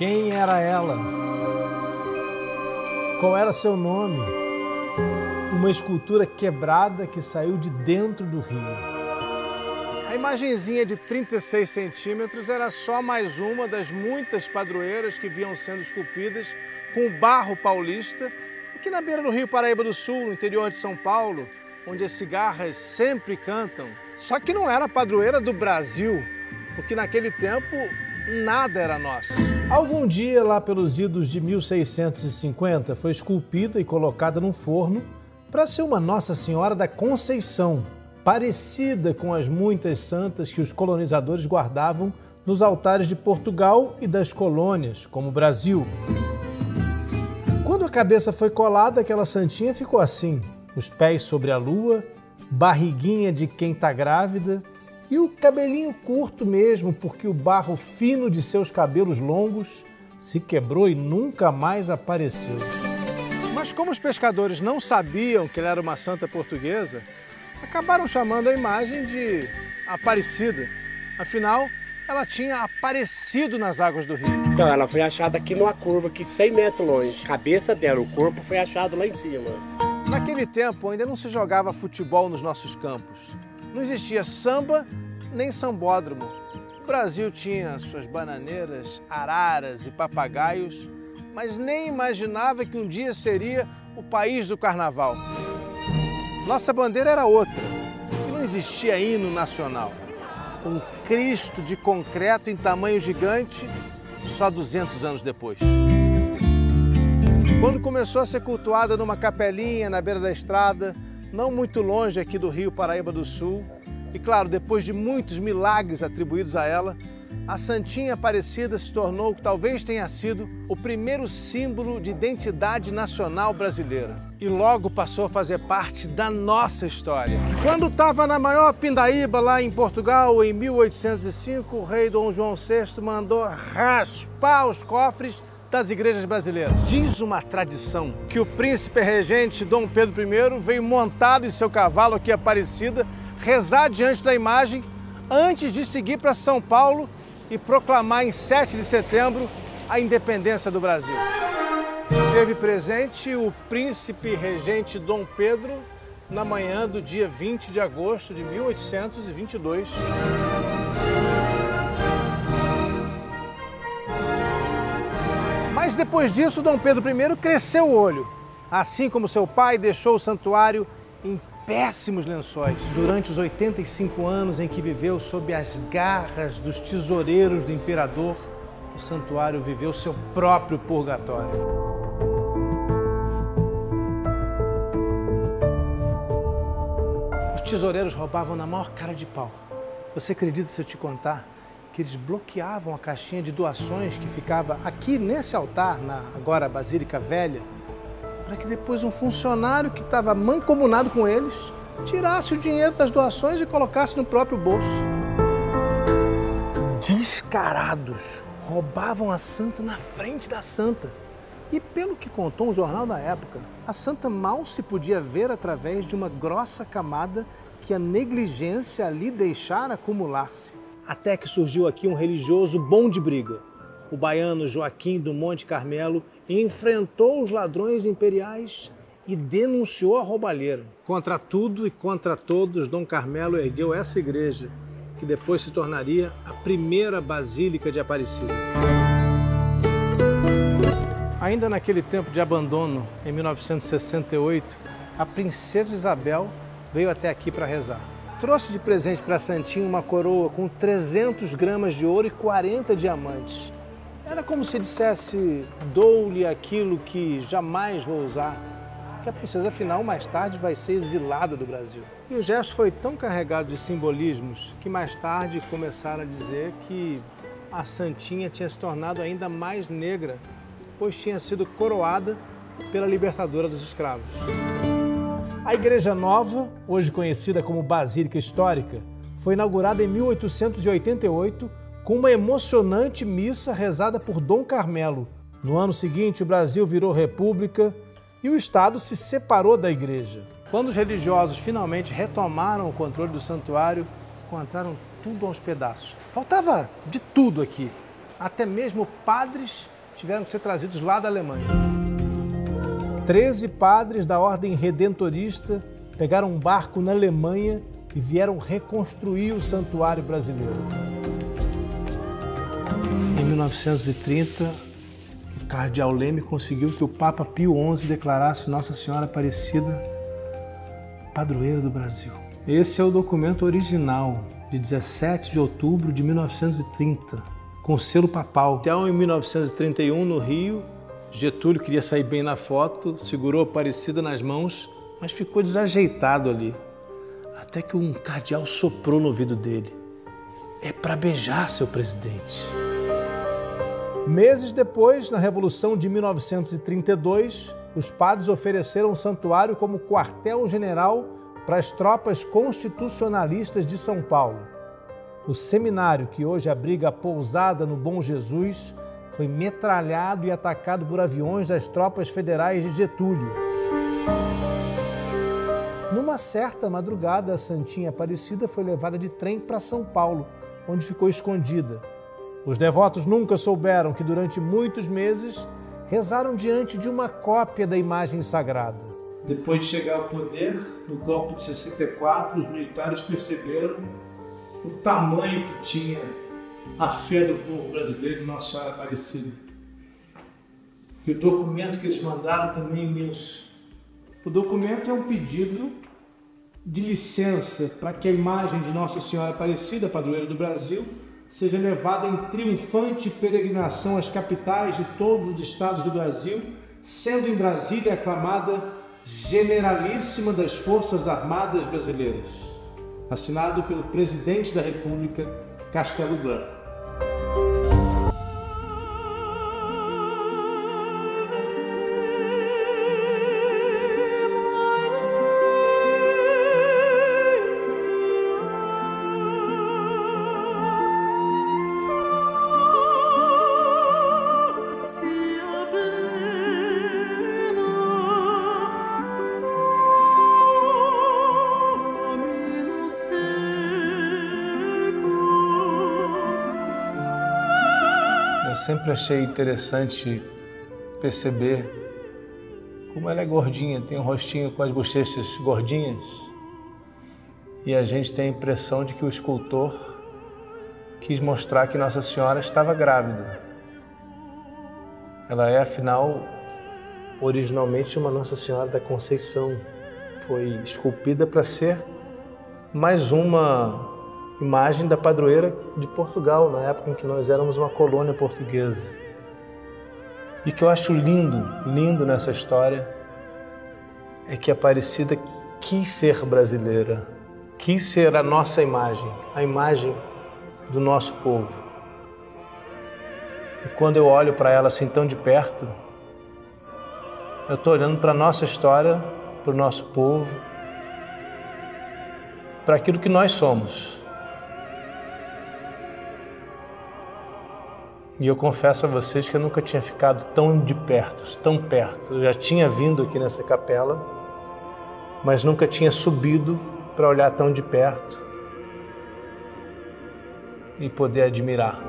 Quem era ela? Qual era seu nome? Uma escultura quebrada que saiu de dentro do rio. A imagenzinha de 36 centímetros era só mais uma das muitas padroeiras que vinham sendo esculpidas com barro paulista, aqui na beira do Rio Paraíba do Sul, no interior de São Paulo, onde as cigarras sempre cantam. Só que não era a padroeira do Brasil, porque naquele tempo nada era nosso. Algum dia, lá pelos idos de 1650, foi esculpida e colocada num forno para ser uma Nossa Senhora da Conceição, parecida com as muitas santas que os colonizadores guardavam nos altares de Portugal e das colônias, como o Brasil. Quando a cabeça foi colada, aquela santinha ficou assim, os pés sobre a lua, barriguinha de quem está grávida e o cabelinho curto mesmo, porque o barro fino de seus cabelos longos se quebrou e nunca mais apareceu. Mas como os pescadores não sabiam que ela era uma santa portuguesa, acabaram chamando a imagem de Aparecida. Afinal, ela tinha aparecido nas águas do rio. Então, ela foi achada aqui numa curva, aqui 100 metros longe. A cabeça dela, o corpo foi achado lá em cima. Naquele tempo, ainda não se jogava futebol nos nossos campos. Não existia samba nem sambódromo. O Brasil tinha suas bananeiras, araras e papagaios, mas nem imaginava que um dia seria o país do carnaval. Nossa bandeira era outra, e não existia hino nacional. Um Cristo de concreto em tamanho gigante, só 200 anos depois. Quando começou a ser cultuada numa capelinha na beira da estrada, não muito longe aqui do Rio Paraíba do Sul, e claro, depois de muitos milagres atribuídos a ela, a Santinha Aparecida se tornou o que talvez tenha sido o primeiro símbolo de identidade nacional brasileira. E logo passou a fazer parte da nossa história. Quando estava na maior pindaíba lá em Portugal, em 1805, o rei Dom João VI mandou raspar os cofres das igrejas brasileiras. Diz uma tradição que o príncipe regente Dom Pedro I veio montado em seu cavalo aqui Aparecida, rezar diante da imagem antes de seguir para São Paulo e proclamar em 7 de setembro a independência do Brasil. Esteve presente o príncipe regente Dom Pedro na manhã do dia 20 de agosto de 1822. Mas depois disso, Dom Pedro I cresceu o olho. Assim como seu pai deixou o santuário em péssimos lençóis. Durante os 85 anos em que viveu sob as garras dos tesoureiros do imperador, o santuário viveu seu próprio purgatório. Os tesoureiros roubavam na maior cara de pau. Você acredita se eu te contar que eles bloqueavam a caixinha de doações que ficava aqui nesse altar, na agora Basílica Velha, para que depois um funcionário que estava mancomunado com eles tirasse o dinheiro das doações e colocasse no próprio bolso. Descarados, roubavam a santa na frente da santa. E pelo que contou um jornal da época, a santa mal se podia ver através de uma grossa camada que a negligência ali deixara acumular-se. Até que surgiu aqui um religioso bom de briga. O baiano Joaquim do Monte Carmelo enfrentou os ladrões imperiais e denunciou a roubalheira. Contra tudo e contra todos, Dom Carmelo ergueu essa igreja, que depois se tornaria a primeira Basílica de Aparecida. Ainda naquele tempo de abandono, em 1968, a princesa Isabel veio até aqui para rezar. Trouxe de presente para a Santinha uma coroa com 300 gramas de ouro e 40 diamantes. Era como se dissesse, dou-lhe aquilo que jamais vou usar, que a princesa, afinal, mais tarde vai ser exilada do Brasil. E o gesto foi tão carregado de simbolismos que mais tarde começaram a dizer que a Santinha tinha se tornado ainda mais negra, pois tinha sido coroada pela libertadora dos escravos. A Igreja Nova, hoje conhecida como Basílica Histórica, foi inaugurada em 1888 com uma emocionante missa rezada por Dom Carmelo. No ano seguinte, o Brasil virou república e o Estado se separou da igreja. Quando os religiosos finalmente retomaram o controle do santuário, encontraram tudo aos pedaços. Faltava de tudo aqui. Até mesmo padres tiveram que ser trazidos lá da Alemanha. 13 padres da Ordem Redentorista pegaram um barco na Alemanha e vieram reconstruir o santuário brasileiro. Em 1930, o cardeal Leme conseguiu que o Papa Pio XI declarasse Nossa Senhora Aparecida padroeira do Brasil. Esse é o documento original de 17 de outubro de 1930, com selo papal. Então, em 1931, no Rio, Getúlio queria sair bem na foto, segurou a Aparecida nas mãos, mas ficou desajeitado ali. Até que um cardeal soprou no ouvido dele. É para beijar, seu presidente. Meses depois, na Revolução de 1932, os padres ofereceram o santuário como quartel-general para as tropas constitucionalistas de São Paulo. O seminário, que hoje abriga a pousada no Bom Jesus, foi metralhado e atacado por aviões das tropas federais de Getúlio. Numa certa madrugada, a Santinha Aparecida foi levada de trem para São Paulo, onde ficou escondida. Os devotos nunca souberam que durante muitos meses rezaram diante de uma cópia da imagem sagrada. Depois de chegar ao poder, no golpe de 64, os militares perceberam o tamanho que tinha a fé do povo brasileiro em Nossa Senhora Aparecida. E o documento que eles mandaram também é imenso. O documento é um pedido de licença para que a imagem de Nossa Senhora Aparecida, padroeira do Brasil, seja levada em triunfante peregrinação às capitais de todos os estados do Brasil, sendo em Brasília aclamada Generalíssima das Forças Armadas Brasileiras. Assinado pelo Presidente da República, Castelo Branco. Eu sempre achei interessante perceber como ela é gordinha, tem um rostinho com as bochechas gordinhas, e a gente tem a impressão de que o escultor quis mostrar que Nossa Senhora estava grávida. Ela é, afinal, originalmente uma Nossa Senhora da Conceição. Foi esculpida para ser mais uma imagem da padroeira de Portugal, na época em que nós éramos uma colônia portuguesa. E que eu acho lindo nessa história, é que a Aparecida quis ser brasileira, quis ser a nossa imagem, a imagem do nosso povo. E quando eu olho para ela assim tão de perto, eu estou olhando para a nossa história, para o nosso povo, para aquilo que nós somos. E eu confesso a vocês que eu nunca tinha ficado tão de perto, tão perto. Eu já tinha vindo aqui nessa capela, mas nunca tinha subido para olhar tão de perto e poder admirar.